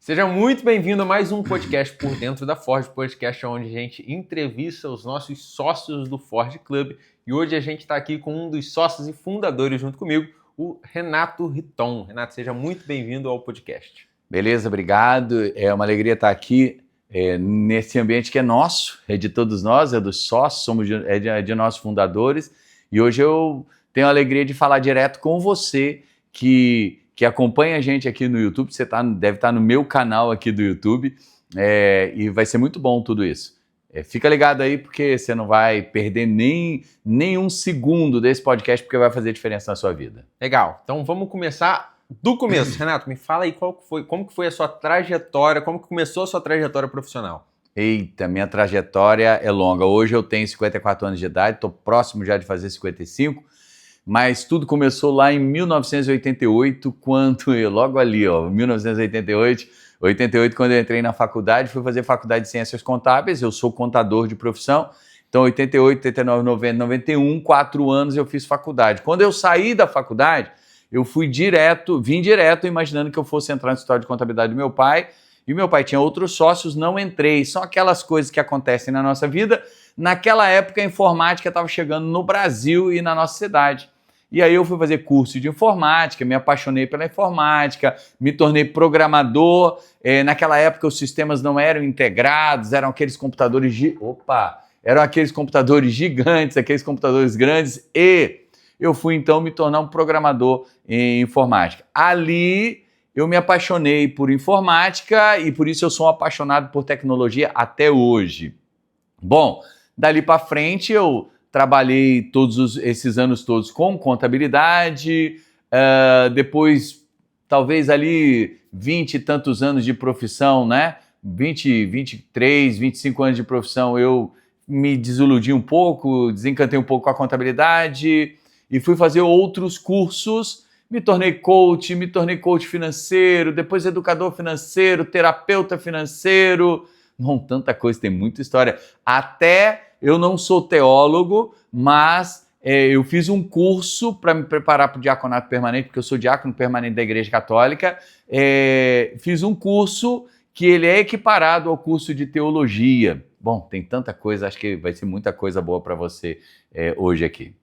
Seja muito bem-vindo a mais um podcast por dentro da Ford, podcast onde a gente entrevista os nossos sócios do Ford Club. E hoje a gente está aqui com um dos sócios e fundadores junto comigo, o Renato Riton. Renato, seja muito bem-vindo ao podcast. Beleza, obrigado. É uma alegria estar aqui nesse ambiente que é nosso, é de todos nós, é dos sócios, é de nossos fundadores. E hoje eu tenho a alegria de falar direto com você que acompanha a gente aqui no YouTube. Você deve estar no meu canal aqui do YouTube e vai ser muito bom tudo isso. Fica ligado aí porque você não vai perder nem um segundo desse podcast porque vai fazer diferença na sua vida. Legal, então vamos começar do começo. Renato, me fala aí como que foi a sua trajetória, como que começou a sua trajetória profissional? Eita, minha trajetória é longa. Hoje eu tenho 54 anos de idade, estou próximo já de fazer 55, mas tudo começou lá em 1988, quando eu, logo ali, 1988, quando eu entrei na faculdade, fui fazer faculdade de Ciências Contábeis, eu sou contador de profissão, então 88, 89, 90, 91, 4 anos eu fiz faculdade. Quando eu saí da faculdade, eu vim direto imaginando que eu fosse entrar no escritório de contabilidade do meu pai, e o meu pai tinha outros sócios, não entrei. São aquelas coisas que acontecem na nossa vida. Naquela época, a informática estava chegando no Brasil e na nossa cidade. E aí eu fui fazer curso de informática, me apaixonei pela informática, me tornei programador. Naquela época, os sistemas não eram integrados, eram aqueles computadores gigantes, aqueles computadores grandes, e eu fui então me tornar um programador em informática. Ali eu me apaixonei por informática e por isso eu sou um apaixonado por tecnologia até hoje. Bom, dali para frente eu trabalhei todos esses anos todos com contabilidade, depois talvez ali 20 e tantos anos de profissão, né? 23, 25 anos de profissão eu me desiludi um pouco, desencantei um pouco com a contabilidade e fui fazer outros cursos. Me tornei coach financeiro, depois educador financeiro, terapeuta financeiro. Não, tanta coisa, tem muita história. Até eu não sou teólogo, mas eu fiz um curso para me preparar para o diaconato permanente, porque eu sou diácono permanente da Igreja Católica. Fiz um curso que ele é equiparado ao curso de teologia. Bom, tem tanta coisa, acho que vai ser muita coisa boa para você hoje aqui.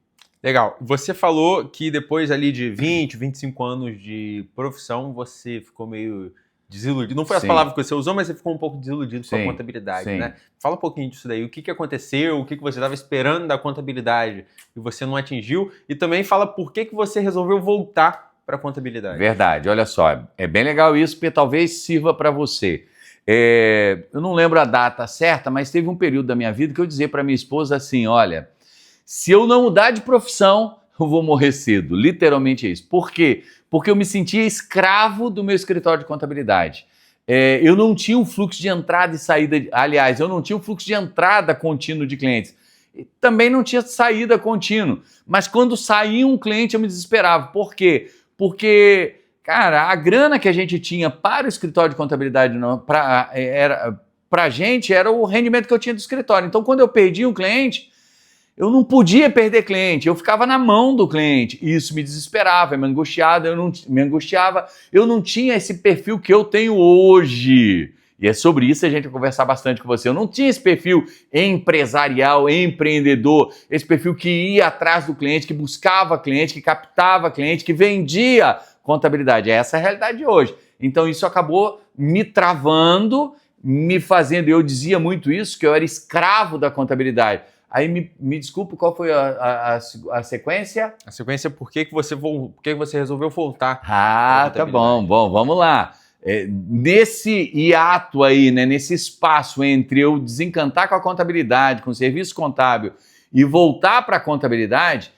Legal. Você falou que depois ali de 20, 25 anos de profissão, você ficou meio desiludido. Não foi as palavras que você usou, mas você ficou um pouco desiludido com a contabilidade, né? Fala um pouquinho disso daí. O que aconteceu? O que você estava esperando da contabilidade e você não atingiu? E também fala por que você resolveu voltar para a contabilidade. Verdade. Olha só, é bem legal isso, porque talvez sirva para você. Eu não lembro a data certa, mas teve um período da minha vida que eu dizia para minha esposa assim, olha, se eu não mudar de profissão, eu vou morrer cedo. Literalmente é isso. Por quê? Porque eu me sentia escravo do meu escritório de contabilidade. Eu não tinha um fluxo de entrada e saída. Aliás, eu não tinha um fluxo de entrada contínuo de clientes. E também não tinha saída contínua. Mas quando saía um cliente, eu me desesperava. Por quê? Porque, cara, a grana que a gente tinha para o escritório de contabilidade para a gente era o rendimento que eu tinha do escritório. Então, quando eu perdi um cliente, eu não podia perder cliente, eu ficava na mão do cliente. Isso me desesperava, me angustiava, eu não tinha esse perfil que eu tenho hoje. E é sobre isso que a gente vai conversar bastante com você. Eu não tinha esse perfil empresarial, empreendedor, esse perfil que ia atrás do cliente, que buscava cliente, que captava cliente, que vendia contabilidade. Essa é a realidade de hoje. Então isso acabou me travando, me fazendo, eu dizia muito isso, que eu era escravo da contabilidade. Aí me desculpa, qual foi a sequência? A sequência, por que você resolveu voltar? Tá bom, vamos lá. Nesse hiato aí, né, nesse espaço entre eu desencantar com a contabilidade, com o serviço contábil e voltar para a contabilidade,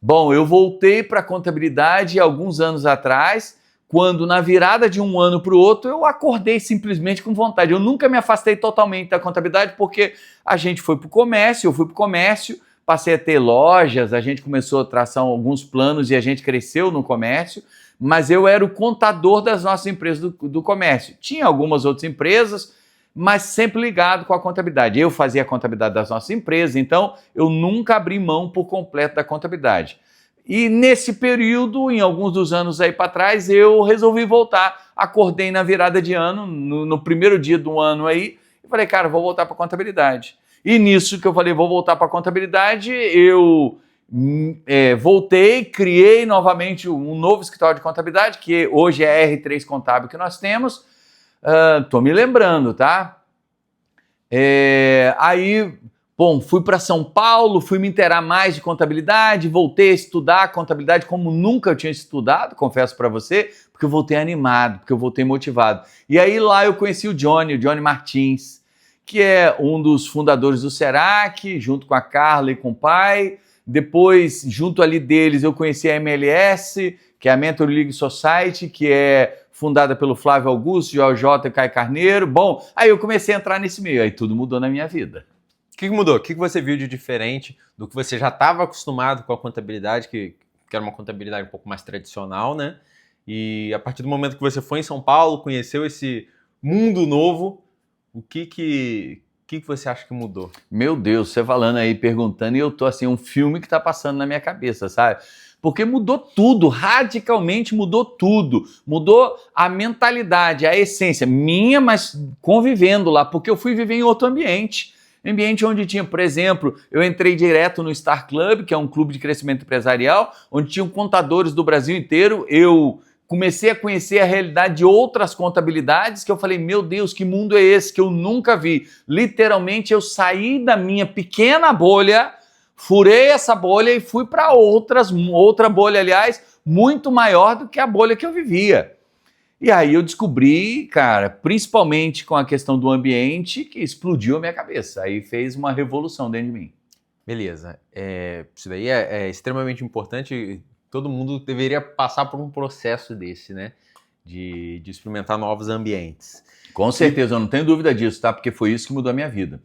bom, eu voltei para a contabilidade alguns anos atrás, quando na virada de um ano para o outro eu acordei simplesmente com vontade. Eu nunca me afastei totalmente da contabilidade porque a gente foi para o comércio, eu fui para o comércio, passei a ter lojas, a gente começou a traçar alguns planos e a gente cresceu no comércio, mas eu era o contador das nossas empresas do comércio. Tinha algumas outras empresas, mas sempre ligado com a contabilidade. Eu fazia a contabilidade das nossas empresas, então eu nunca abri mão por completo da contabilidade. E nesse período, em alguns dos anos aí para trás, eu resolvi voltar. Acordei na virada de ano, no primeiro dia do ano aí, e falei, cara, vou voltar para contabilidade. E nisso que eu falei, vou voltar para contabilidade, eu voltei, criei novamente um novo escritório de contabilidade, que hoje é a R3 Contábil que nós temos. Tô me lembrando, tá? Aí, bom, fui para São Paulo, fui me inteirar mais de contabilidade, voltei a estudar contabilidade como nunca eu tinha estudado, confesso para você, porque eu voltei animado, porque eu voltei motivado. E aí lá eu conheci o Johnny Martins, que é um dos fundadores do Serac, junto com a Carla e com o pai. Depois, junto ali deles, eu conheci a MLS, que é a Mentor League Society, que é fundada pelo Flávio Augusto, Joel J e Caio Carneiro. Bom, aí eu comecei a entrar nesse meio, aí tudo mudou na minha vida. O que mudou? O que você viu de diferente do que você já estava acostumado com a contabilidade, que era uma contabilidade um pouco mais tradicional, né? E a partir do momento que você foi em São Paulo, conheceu esse mundo novo, o que você acha que mudou? Meu Deus, você falando aí, perguntando, e eu tô assim, um filme que tá passando na minha cabeça, sabe? Porque mudou tudo, radicalmente mudou tudo. Mudou a mentalidade, a essência minha, mas convivendo lá, porque eu fui viver em outro ambiente. Ambiente onde tinha, por exemplo, eu entrei direto no Star Club, que é um clube de crescimento empresarial, onde tinham contadores do Brasil inteiro. Eu comecei a conhecer a realidade de outras contabilidades que eu falei, meu Deus, que mundo é esse que eu nunca vi? Literalmente eu saí da minha pequena bolha, furei essa bolha e fui para outra bolha, aliás, muito maior do que a bolha que eu vivia. E aí eu descobri, cara, principalmente com a questão do ambiente, que explodiu a minha cabeça. Aí fez uma revolução dentro de mim. Beleza. Isso daí é extremamente importante. Todo mundo deveria passar por um processo desse, né? De experimentar novos ambientes. Com certeza, eu não tenho dúvida disso, tá? Porque foi isso que mudou a minha vida.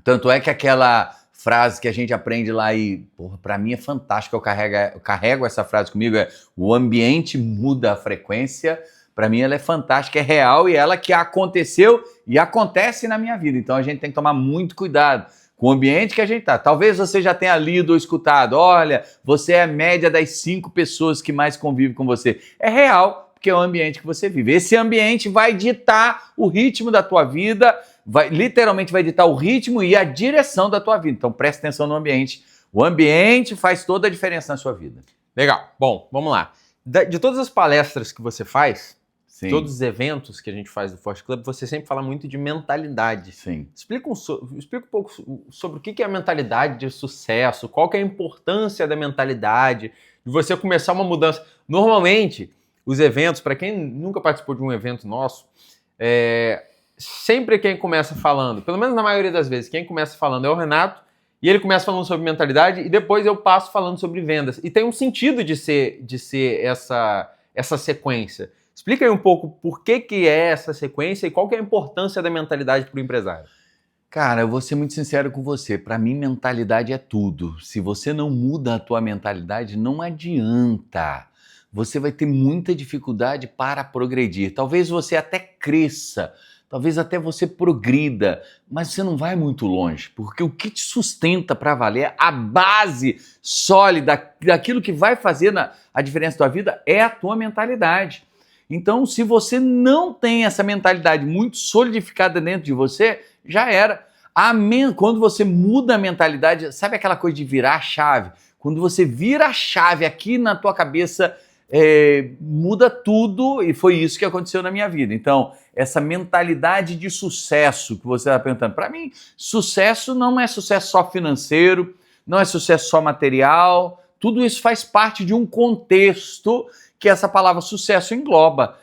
Tanto é que aquela frase que a gente aprende lá e, porra, pra mim é fantástica, eu carrego essa frase comigo, o ambiente muda a frequência. Pra mim ela é fantástica, é real e ela que aconteceu e acontece na minha vida. Então a gente tem que tomar muito cuidado com o ambiente que a gente tá. Talvez você já tenha lido ou escutado, olha, você é a média das 5 pessoas que mais convivem com você. É real, porque é o ambiente que você vive. Esse ambiente vai ditar o ritmo da tua vida, literalmente vai ditar o ritmo e a direção da tua vida. Então presta atenção no ambiente. O ambiente faz toda a diferença na sua vida. Legal. Bom, vamos lá. De todas as palestras que você faz, Sim. Todos os eventos que a gente faz do Forte Club, você sempre fala muito de mentalidade. Sim. Explica um pouco sobre o que é a mentalidade de sucesso, qual que é a importância da mentalidade, de você começar uma mudança. Normalmente, os eventos, para quem nunca participou de um evento nosso, sempre quem começa falando, pelo menos na maioria das vezes, quem começa falando é o Renato, e ele começa falando sobre mentalidade, e depois eu passo falando sobre vendas. E tem um sentido de ser essa sequência. Explica aí um pouco por que é essa sequência e qual que é a importância da mentalidade para o empresário. Cara, eu vou ser muito sincero com você. Para mim, mentalidade é tudo. Se você não muda a tua mentalidade, não adianta. Você vai ter muita dificuldade para progredir. Talvez você até cresça, talvez até você progrida, mas você não vai muito longe, porque o que te sustenta para valer, a base sólida daquilo que vai fazer a diferença da tua vida é a tua mentalidade. Então, se você não tem essa mentalidade muito solidificada dentro de você, já era. Quando você muda a mentalidade, sabe aquela coisa de virar a chave? Quando você vira a chave aqui na tua cabeça, muda tudo, e foi isso que aconteceu na minha vida. Então, essa mentalidade de sucesso que você está perguntando, para mim, sucesso não é sucesso só financeiro, não é sucesso só material, tudo isso faz parte de um contexto que essa palavra sucesso engloba.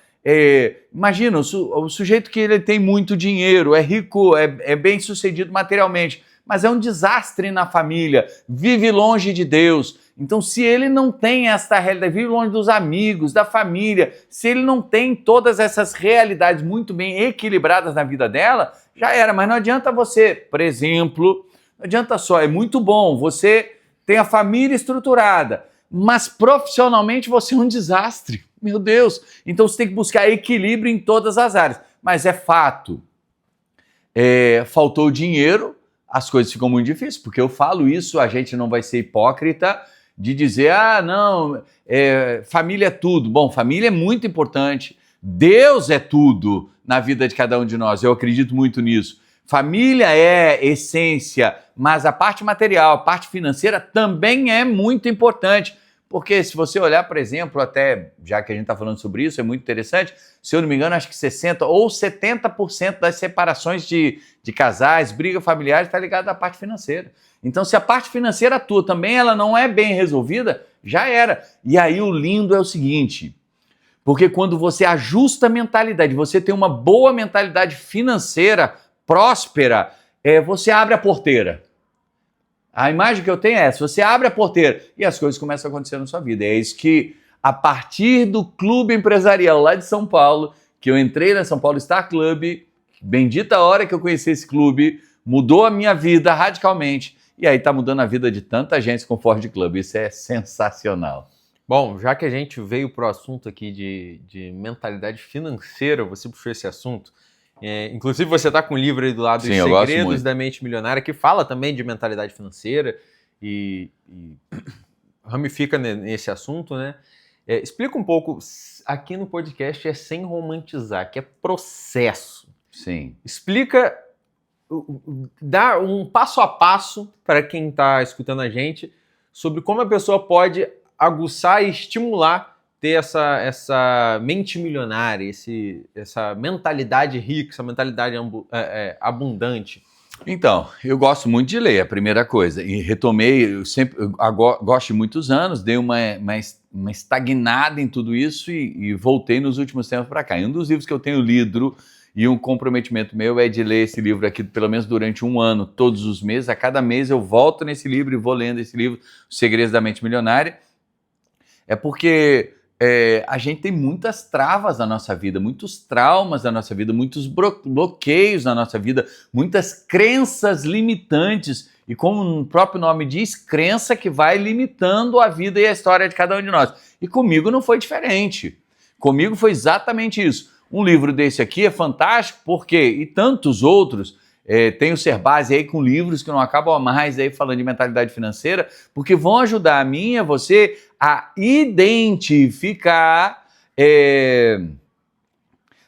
Imagina, o sujeito que ele tem muito dinheiro, é rico, é bem sucedido materialmente, mas é um desastre na família, vive longe de Deus. Então, se ele não tem esta realidade, vive longe dos amigos, da família, se ele não tem todas essas realidades muito bem equilibradas na vida dela, já era. Mas não adianta você, por exemplo, não adianta só, é muito bom, você tem a família estruturada, mas profissionalmente você é um desastre. Meu Deus! Então você tem que buscar equilíbrio em todas as áreas. Mas é fato, faltou dinheiro, as coisas ficam muito difíceis, porque eu falo isso, a gente não vai ser hipócrita, de dizer, não, família é tudo. Bom, família é muito importante. Deus é tudo na vida de cada um de nós. Eu acredito muito nisso. Família é essência, mas a parte material, a parte financeira também é muito importante. Porque se você olhar, por exemplo, até já que a gente está falando sobre isso, é muito interessante, se eu não me engano, acho que 60% ou 70% das separações de casais, brigas familiares, está ligada à parte financeira. Então, se a parte financeira tua também ela não é bem resolvida, já era. E aí o lindo é o seguinte, porque quando você ajusta a mentalidade, você tem uma boa mentalidade financeira, próspera, você abre a porteira. A imagem que eu tenho é essa, você abre a porteira e as coisas começam a acontecer na sua vida. É isso que, a partir do clube empresarial lá de São Paulo, que eu entrei na São Paulo Star Club, bendita a hora que eu conheci esse clube, mudou a minha vida radicalmente. E aí está mudando a vida de tanta gente com o Ford Club. Isso é sensacional. Bom, já que a gente veio para o assunto aqui de mentalidade financeira, você puxou esse assunto. Inclusive você está com um livro aí do lado, Os Segredos da Mente Milionária, que fala também de mentalidade financeira e ramifica nesse assunto, né? Explica um pouco, aqui no podcast é sem romantizar, que é processo. Sim. Explica, dá um passo a passo para quem está escutando a gente sobre como a pessoa pode aguçar e estimular ter essa mente milionária, essa mentalidade rica, essa mentalidade abundante. Então, eu gosto muito de ler, a primeira coisa. E retomei, eu gosto de muitos anos, dei uma estagnada em tudo isso e voltei nos últimos tempos para cá. E um dos livros que eu tenho lido e um comprometimento meu é de ler esse livro aqui pelo menos durante um ano, todos os meses. A cada mês eu volto nesse livro e vou lendo esse livro, Os Segredos da Mente Milionária. É porque a gente tem muitas travas na nossa vida, muitos traumas na nossa vida, muitos bloqueios na nossa vida, muitas crenças limitantes. E como o próprio nome diz, crença que vai limitando a vida e a história de cada um de nós. E comigo não foi diferente. Comigo foi exatamente isso. Um livro desse aqui é fantástico, porque, e tantos outros, tem o Ser Base aí com livros que não acabam mais aí falando de mentalidade financeira, porque vão ajudar a mim e a você a identificar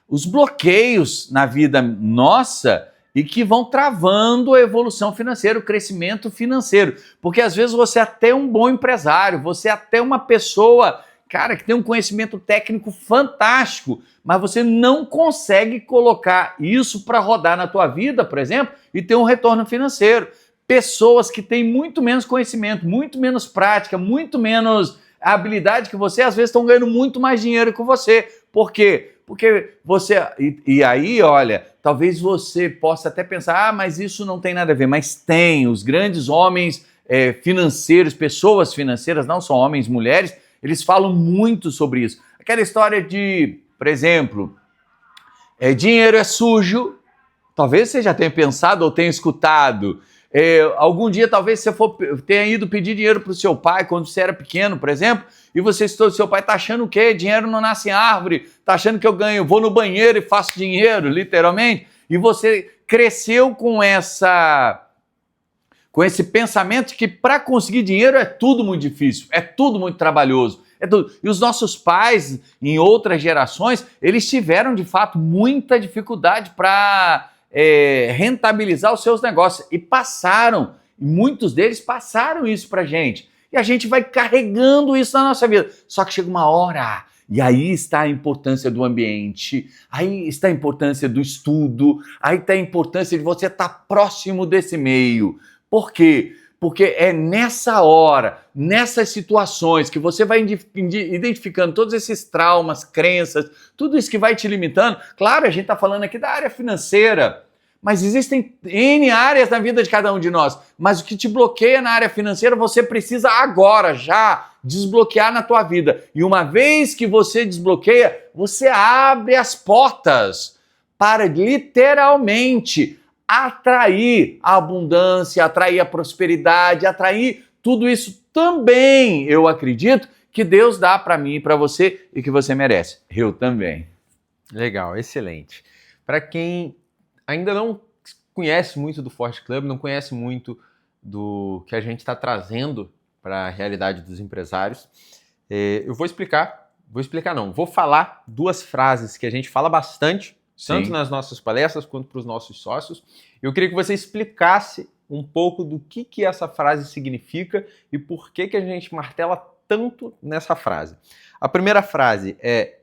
os bloqueios na vida nossa e que vão travando a evolução financeira, o crescimento financeiro. Porque às vezes você é até um bom empresário, você é até uma pessoa, cara, que tem um conhecimento técnico fantástico, mas você não consegue colocar isso para rodar na tua vida, por exemplo, e ter um retorno financeiro. Pessoas que têm muito menos conhecimento, muito menos prática, muito menos habilidade que você, às vezes estão ganhando muito mais dinheiro que você. Por quê? Porque você... E aí, olha, talvez você possa até pensar, mas isso não tem nada a ver. Mas tem. Os grandes homens financeiros, pessoas financeiras, não só homens, mulheres, eles falam muito sobre isso. Aquela história de, por exemplo, dinheiro é sujo. Talvez você já tenha pensado ou tenha escutado. Algum dia talvez você tenha ido pedir dinheiro para o seu pai quando você era pequeno, por exemplo, e seu pai está achando o quê? Dinheiro não nasce em árvore, está achando que vou no banheiro e faço dinheiro, literalmente, e você cresceu com esse pensamento de que para conseguir dinheiro é tudo muito difícil, é tudo muito trabalhoso. E os nossos pais, em outras gerações, eles tiveram de fato muita dificuldade para rentabilizar os seus negócios e muitos deles passaram isso pra gente. E a gente vai carregando isso na nossa vida. Só que chega uma hora, e aí está a importância do ambiente, aí está a importância do estudo, aí está a importância de você estar próximo desse meio. Por quê? Porque é nessa hora, nessas situações que você vai identificando todos esses traumas, crenças, tudo isso que vai te limitando. Claro, a gente está falando aqui da área financeira, mas existem N áreas na vida de cada um de nós. Mas o que te bloqueia na área financeira, você precisa agora, já, desbloquear na tua vida. E uma vez que você desbloqueia, você abre as portas para literalmente atrair a abundância, atrair a prosperidade, atrair tudo isso também, eu acredito, que Deus dá para mim e para você e que você merece. Eu também. Legal, excelente. Para quem ainda não conhece muito do Ford Club, não conhece muito do que a gente está trazendo para a realidade dos empresários. Eu vou falar duas frases que a gente fala bastante, tanto nas nossas palestras quanto para os nossos sócios. Eu queria que você explicasse um pouco do que essa frase significa e por que a gente martela tanto nessa frase. A primeira frase é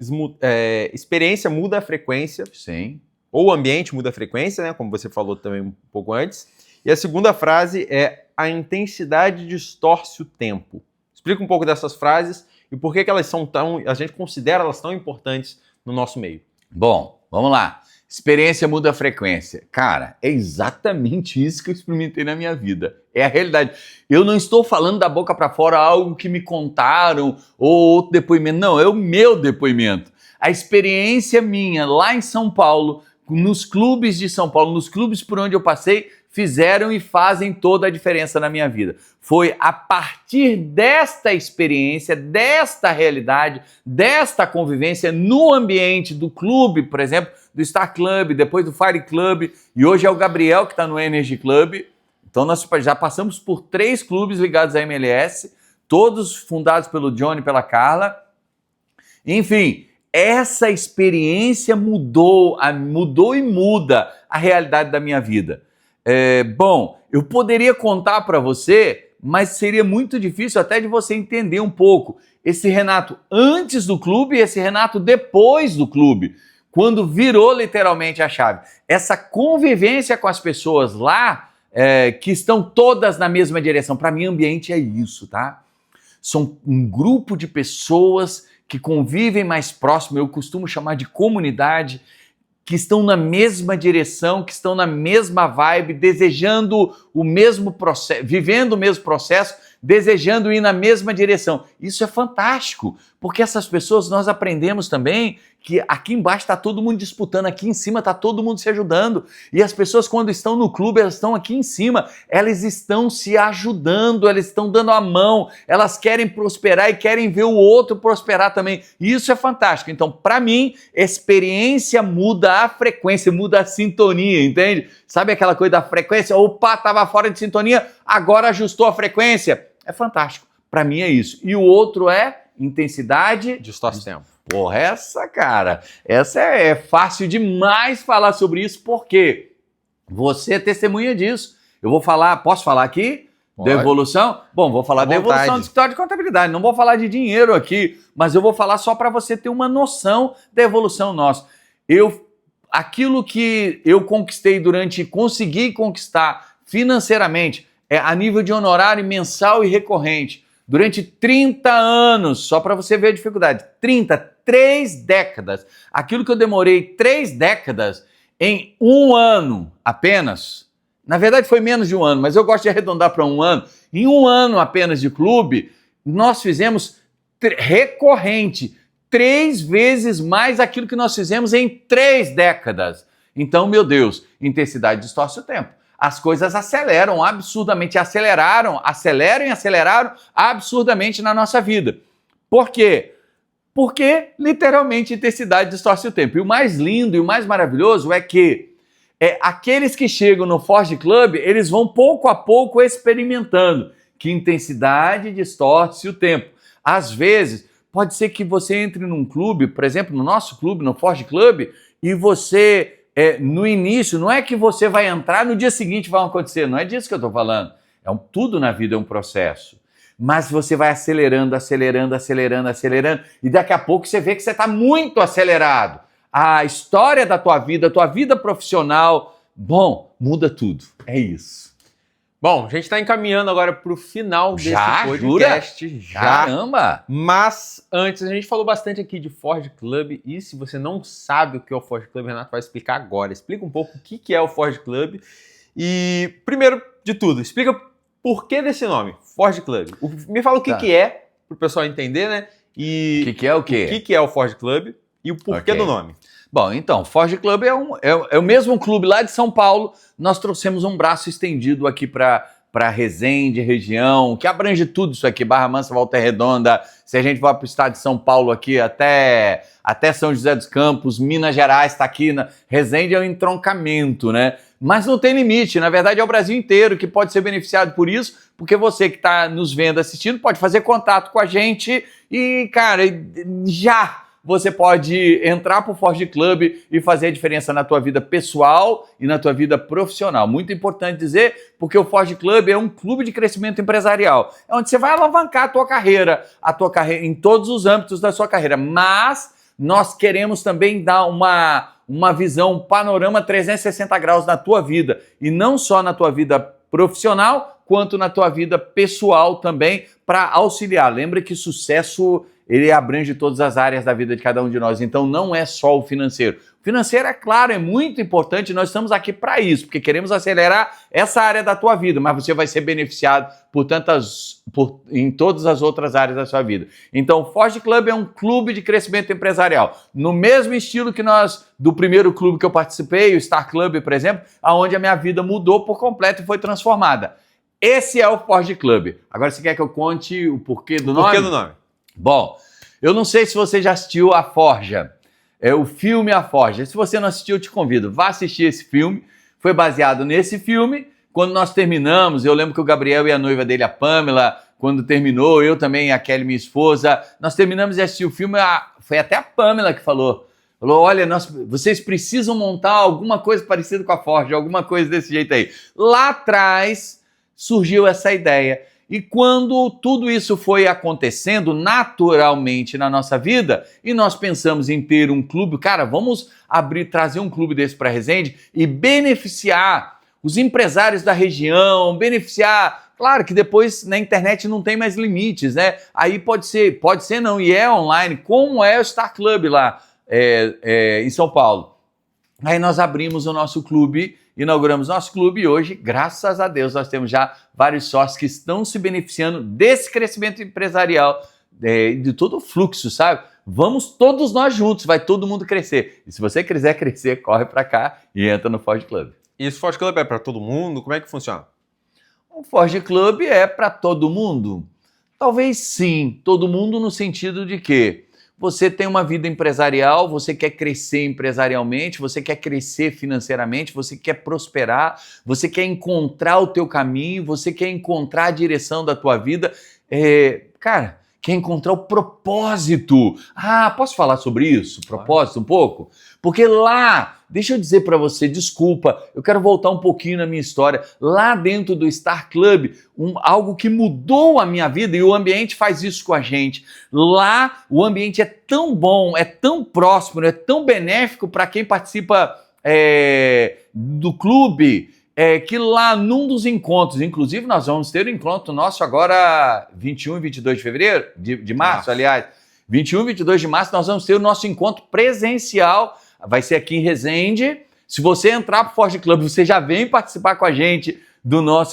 experiência muda a frequência. Sim. Ou o ambiente muda a frequência, né? Como você falou também um pouco antes. E a segunda frase é a intensidade distorce o tempo. Explica um pouco dessas frases e por que elas são a gente considera elas tão importantes no nosso meio. Bom, vamos lá. Experiência muda a frequência. Cara, é exatamente isso que eu experimentei na minha vida. É a realidade. Eu não estou falando da boca para fora algo que me contaram ou outro depoimento. Não, é o meu depoimento. A experiência minha lá em São Paulo, nos clubes de São Paulo, nos clubes por onde eu passei, fizeram e fazem toda a diferença na minha vida. Foi a partir desta experiência, desta realidade, desta convivência no ambiente do clube, por exemplo, do Star Club, depois do Fire Club, e hoje é o Gabriel que está no Energy Club. Então nós já passamos por 3 clubes ligados à MLS, todos fundados pelo Johnny e pela Carla. Enfim, essa experiência mudou e muda a realidade da minha vida. Bom, eu poderia contar para você, mas seria muito difícil até de você entender um pouco esse Renato antes do clube e esse Renato depois do clube, quando virou literalmente a chave. Essa convivência com as pessoas lá, que estão todas na mesma direção. Para mim, ambiente é isso, tá? São um grupo de pessoas que convivem mais próximo, eu costumo chamar de comunidade, que estão na mesma direção, que estão na mesma vibe, desejando o mesmo processo, vivendo o mesmo processo, desejando ir na mesma direção. Isso é fantástico, porque essas pessoas nós aprendemos também que aqui embaixo está todo mundo disputando, aqui em cima está todo mundo se ajudando. E as pessoas quando estão no clube, elas estão aqui em cima, elas estão se ajudando, elas estão dando a mão, elas querem prosperar e querem ver o outro prosperar também. E isso é fantástico. Então, para mim, experiência muda a frequência, muda a sintonia, entende? Sabe aquela coisa da frequência? Opa, estava fora de sintonia, agora ajustou a frequência. É fantástico. Para mim é isso. E o outro é intensidade. Distorce tempo. Porra, essa é fácil demais falar sobre isso, porque você é testemunha disso. Eu vou falar, posso falar aqui? Pode. Da evolução? Bom, vou falar da evolução do escritório de contabilidade, não vou falar de dinheiro aqui, mas eu vou falar só para você ter uma noção da evolução nossa. Aquilo que eu consegui conquistar financeiramente, a nível de honorário mensal e recorrente, durante 30 anos, só para você ver a dificuldade, 3 décadas. Aquilo que eu demorei 3 décadas em 1 ano apenas, na verdade foi menos de 1 ano, mas eu gosto de arredondar para 1 ano. Em 1 ano apenas de clube, nós fizemos recorrente 3 vezes mais aquilo que nós fizemos em 3 décadas. Então, meu Deus, intensidade distorce o tempo. As coisas aceleram absurdamente, aceleram absurdamente na nossa vida. Por quê? Porque, literalmente, intensidade distorce o tempo. E o mais lindo e o mais maravilhoso é que aqueles que chegam no Forge Club, eles vão pouco a pouco experimentando que intensidade distorce o tempo. Às vezes, pode ser que você entre num clube, por exemplo, no nosso clube, no Forge Club, e você... no início, não é que você vai entrar, no dia seguinte vai acontecer, não é disso que eu estou falando. Tudo na vida é um processo. Mas você vai acelerando, e daqui a pouco você vê que você está muito acelerado. A história da tua vida profissional, muda tudo. É isso. Bom, a gente está encaminhando agora para o final desse podcast. Jura? Já. Caramba! Mas antes, a gente falou bastante aqui de Forge Club e se você não sabe o que é o Forge Club, o Renato vai explicar agora. Explica um pouco o que é o Forge Club e, primeiro de tudo, explica por que desse nome, Forge Club. Me fala o que é, para o pessoal entender, né? E o que é o quê? O que é o Forge Club e o porquê do nome. Bom, então, Forge Club é o mesmo clube lá de São Paulo. Nós trouxemos um braço estendido aqui para Resende, região, que abrange tudo isso aqui, Barra Mansa, Volta Redonda. Se a gente vai para o estado de São Paulo aqui, até São José dos Campos, Minas Gerais, está aqui. Resende é um entroncamento, né? mas não tem limite. Na verdade, é o Brasil inteiro que pode ser beneficiado por isso, porque você que está nos vendo, assistindo, pode fazer contato com a gente e, cara, já você pode entrar para o Forge Club e fazer a diferença na tua vida pessoal e na tua vida profissional. Muito importante dizer, porque o Forge Club é um clube de crescimento empresarial. É onde você vai alavancar a tua carreira em todos os âmbitos da sua carreira. Mas nós queremos também dar uma visão, um panorama 360 graus na tua vida. E não só na tua vida profissional, quanto na tua vida pessoal também, para auxiliar. Lembra que sucesso, ele abrange todas as áreas da vida de cada um de nós, então não é só o financeiro. O financeiro, é claro, é muito importante, nós estamos aqui para isso, porque queremos acelerar essa área da tua vida, mas você vai ser beneficiado em todas as outras áreas da sua vida. Então, o Forge Club é um clube de crescimento empresarial, no mesmo estilo que do primeiro clube que eu participei, o Star Club, por exemplo, onde a minha vida mudou por completo e foi transformada. Esse é o Forge Club. Agora, você quer que eu conte o porquê do nome? O porquê do nome. Bom, eu não sei se você já assistiu A Forja, o filme A Forja. Se você não assistiu, eu te convido, vá assistir esse filme. Foi baseado nesse filme. Quando nós terminamos, eu lembro que o Gabriel e a noiva dele, a Pamela, quando terminou, eu também, a Kelly, minha esposa, nós terminamos de assistir o filme, foi até a Pamela que falou, olha, vocês precisam montar alguma coisa parecida com A Forja, alguma coisa desse jeito aí. Lá atrás surgiu essa ideia. E quando tudo isso foi acontecendo naturalmente na nossa vida e nós pensamos em ter um clube, cara, vamos trazer um clube desse para Resende e beneficiar os empresários da região, claro que depois na internet não tem mais limites, né? Aí pode ser não, e é online, como é o Star Club lá em São Paulo. Aí nós abrimos o nosso clube, inauguramos nosso clube e hoje, graças a Deus, nós temos já vários sócios que estão se beneficiando desse crescimento empresarial, de todo o fluxo, sabe? Vamos todos nós juntos, vai todo mundo crescer. E se você quiser crescer, corre para cá e entra no Forge Club. E esse Forge Club é para todo mundo? Como é que funciona? O Forge Club é para todo mundo? Talvez sim, todo mundo no sentido de que você tem uma vida empresarial, você quer crescer empresarialmente, você quer crescer financeiramente, você quer prosperar, você quer encontrar o teu caminho, você quer encontrar a direção da tua vida, cara, quer encontrar o propósito. Posso falar sobre isso? Propósito um pouco? Porque lá, deixa eu dizer para você, desculpa, eu quero voltar um pouquinho na minha história. Lá dentro do Star Club, algo que mudou a minha vida, e o ambiente faz isso com a gente. Lá, o ambiente é tão bom, é tão próximo, é tão benéfico para quem participa do clube, que lá num dos encontros, inclusive nós vamos ter um encontro nosso agora 21 e 22 de fevereiro, de março, aliás, 21 e 22 de março nós vamos ter o nosso encontro presencial, vai ser aqui em Resende. Se você entrar para o Forge Club, você já vem participar com a gente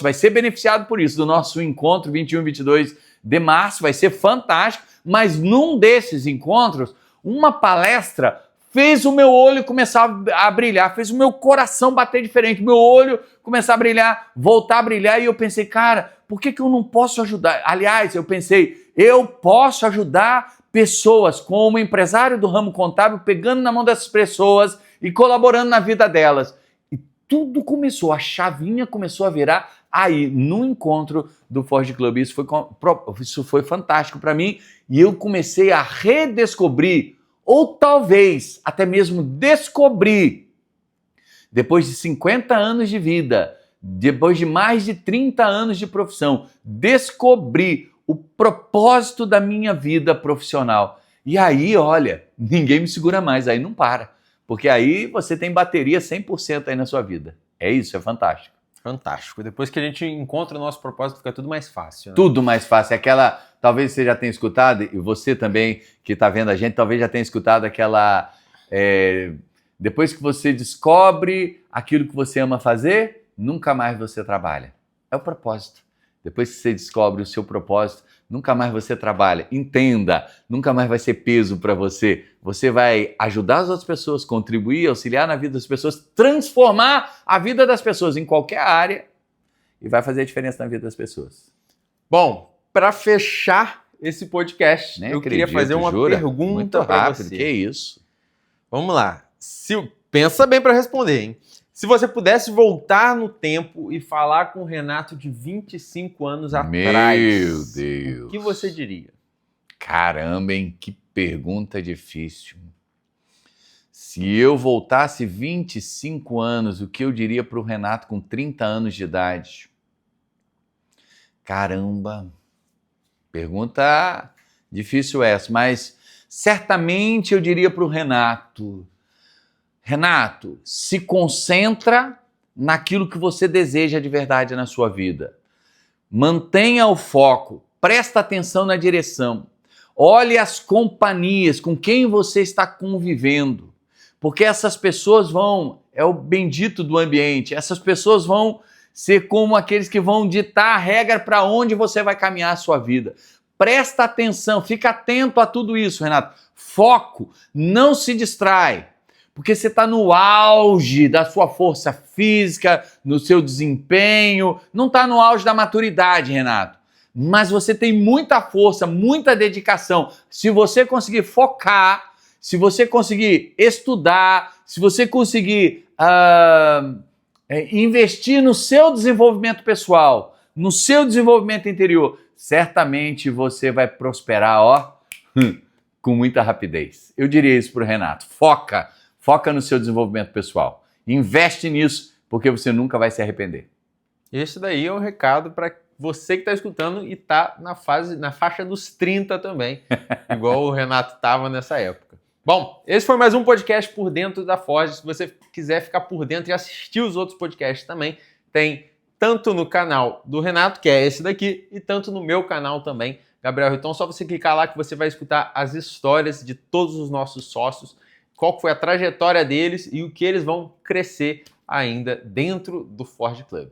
vai ser beneficiado por isso, do nosso encontro 21 e 22 de março, vai ser fantástico, mas num desses encontros, uma palestra fez o meu olho começar a brilhar, fez o meu coração bater diferente, meu olho começar a brilhar, voltar a brilhar, e eu pensei, cara, por que eu não posso ajudar? Aliás, eu pensei, eu posso ajudar pessoas como empresário do ramo contábil, pegando na mão dessas pessoas e colaborando na vida delas. E tudo começou, a chavinha começou a virar aí, no encontro do Forge Club. Isso foi fantástico para mim, e eu comecei a redescobrir, ou talvez até mesmo descobrir, depois de 50 anos de vida, depois de mais de 30 anos de profissão, descobri o propósito da minha vida profissional. E aí, olha, ninguém me segura mais, aí não para. Porque aí você tem bateria 100% aí na sua vida. É isso, é fantástico. Fantástico. Depois que a gente encontra o nosso propósito, fica tudo mais fácil. Né? Tudo mais fácil. Talvez você já tenha escutado, e você também que está vendo a gente, talvez já tenha escutado aquela... depois que você descobre aquilo que você ama fazer, nunca mais você trabalha. É o propósito. Depois que você descobre o seu propósito, nunca mais você trabalha. Entenda, nunca mais vai ser peso para você. Você vai ajudar as outras pessoas, contribuir, auxiliar na vida das pessoas, transformar a vida das pessoas em qualquer área e vai fazer a diferença na vida das pessoas. Bom, para fechar esse podcast, eu queria fazer uma pergunta para você. Que isso? Vamos lá. Pensa bem para responder, hein? Se você pudesse voltar no tempo e falar com o Renato de 25 anos atrás, meu Deus, o que você diria? Caramba, hein? Que pergunta difícil. Se eu voltasse 25 anos, o que eu diria para o Renato com 30 anos de idade? Caramba, pergunta difícil essa, mas certamente eu diria para o Renato, Renato, se concentra naquilo que você deseja de verdade na sua vida. Mantenha o foco, presta atenção na direção. Olhe as companhias com quem você está convivendo, porque essas pessoas é o bendito do ambiente, essas pessoas vão ser como aqueles que vão ditar a regra para onde você vai caminhar a sua vida. Presta atenção, fica atento a tudo isso, Renato. Foco, não se distrai. Porque você está no auge da sua força física, no seu desempenho, não está no auge da maturidade, Renato. Mas você tem muita força, muita dedicação. Se você conseguir focar, se você conseguir estudar, se você conseguir investir no seu desenvolvimento pessoal, no seu desenvolvimento interior, certamente você vai prosperar, com muita rapidez. Eu diria isso para o Renato. Foca no seu desenvolvimento pessoal. Investe nisso, porque você nunca vai se arrepender. Esse daí é um recado para você que está escutando e está na faixa dos 30 também, igual o Renato estava nessa época. Bom, esse foi mais um podcast Por Dentro da Forge. Se você quiser ficar por dentro e assistir os outros podcasts também, tem tanto no canal do Renato, que é esse daqui, e tanto no meu canal também, Gabriel Riton. Só você clicar lá que você vai escutar as histórias de todos os nossos sócios, qual foi a trajetória deles e o que eles vão crescer ainda dentro do Forge Club.